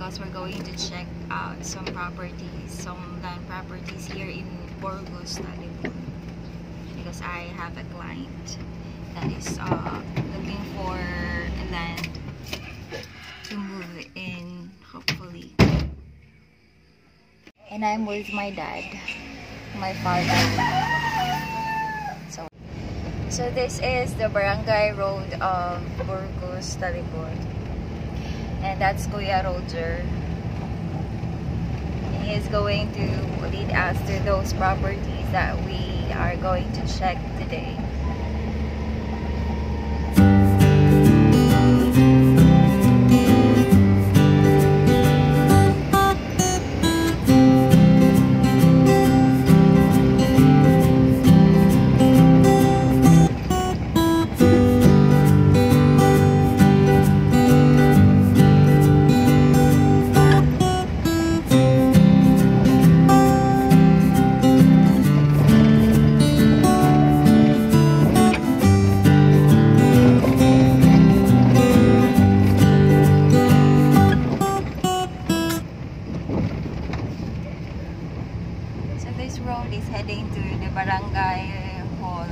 because we're going to check out some properties, some land properties here in Burgos, Talipon. Because I have a client that is looking for land to move in, hopefully. And I'm with my dad, my father. So this is the barangay road of Burgos, Talipon. And that's Kuya Roger. And he is going to lead us to those properties that we are going to check today. This road is heading to the barangay hall.